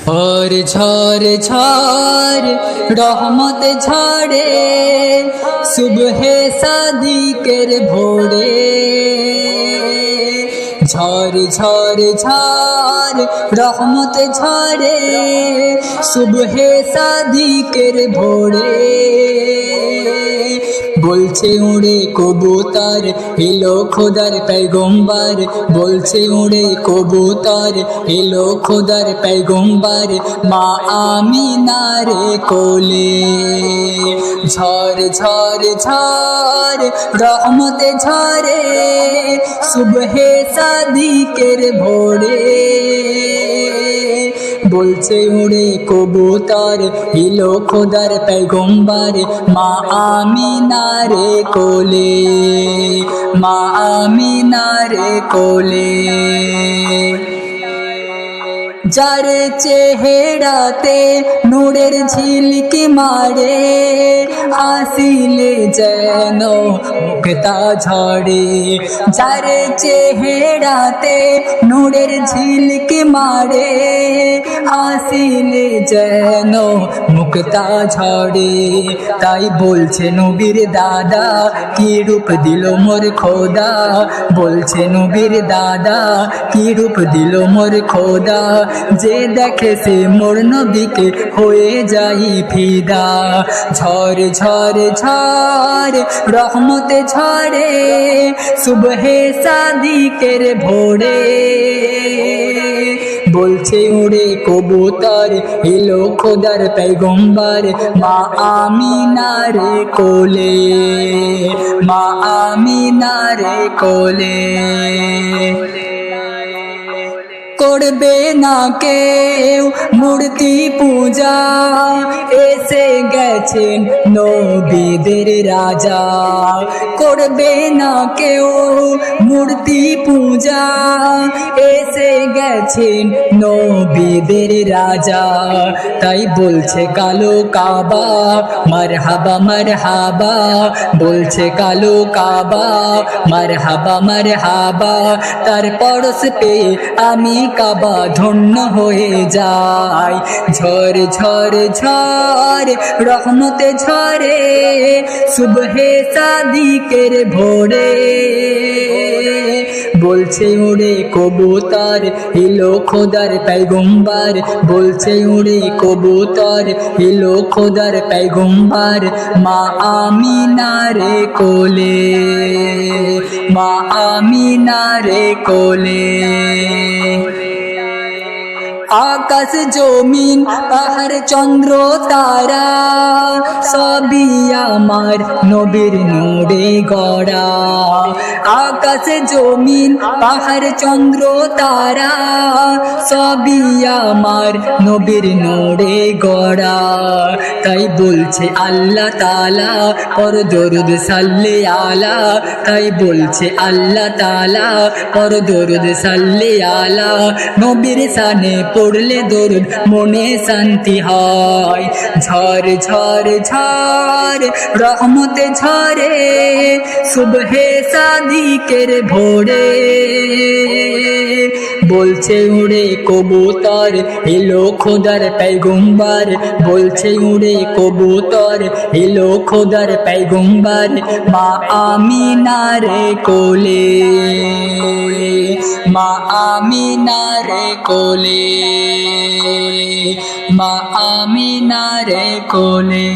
और झर झर रहमत झरे सुबह सादिकेर भोरे झर झर झर रहमत झरे सुबह सादिकेर भोरे बोलছে उड़े कबूतर एलो खुदार पैगम्बर बोलছে उड़े कबूतर एलो खुदार पैगम्बर मा आमिनार कोले झर झर झर रहमत झरे सुबह सादिकेर भोरे बोलছে उड़े कबूतर एलो खुदार पैगम्बर मा आमिनार कोले मा आमिनार कोले जार चेहराते नूरेर झिलकी मारे आसिले जेनो मुक्ता झरे जार चेहराते नूरेर झिलकी मारे आसिले जेनो मुक्ता झरे ताई बोलছে नबीर दादा की रूप दिलो मोर खोदा बोलছে नबीर दादा की रूप दिलो मोर खोदा जे देखे से मोर नबीके होए जाई फिदा झर झर झर रहमत झरे सुबह सादिकेर भोरे बोलছে उड़े कबूतर एलो खुदार पैगम्बर मा आमिनार कोले मा आमिनार कोले করবে না কেউ মূর্তি পূজা এসে গেছেন নবীদের রাজা করবে না কেউ মূর্তি পূজা এসে গেছেন নবীদের রাজা তাই বলছে কালো কাবা মারহাবা মারহাবা বলছে কালো কাবা মারহাবা মারহাবা তার পরশ পেয়ে আমি কাবা ধন্য হয়ে যায় ঝর ঝর ঝর রহমত ঝরে সুবহ সাদিকের ভোরে बोलছে उड़े कबूतर एलो खुदार पैगम्बर बोलছে उड़े कबूतर एलो खुदार पैगम्बर मा आमिनार कोले मा आमिनार कोले आकाश जमीन पाहाड़ चंद्र तारा सबी आमार नबीर नूरे गड़ा आकाश जमीन पाहाड़ चंद्र तारा सबी आमार नबीर नूरे गड़ा ताई बोलছে আল্লাহ তাআলা पर दरुद सल्ले आला ताई बोलছে আল্লাহ ताआला पर दरुद सल्ले आला नबीर साने पड़ले दरुद मने शांति हय झर झर झर रहमत झरे सुबह सादिकेर भोरे बोलছে उड़े कबूतर एलो खुदार पैगम्बर बोलছে उड़े कबूतर एलो खुदार पैगम्बर मा आमिनार कोले मा आमिनार कोले मा आमिनार कोले।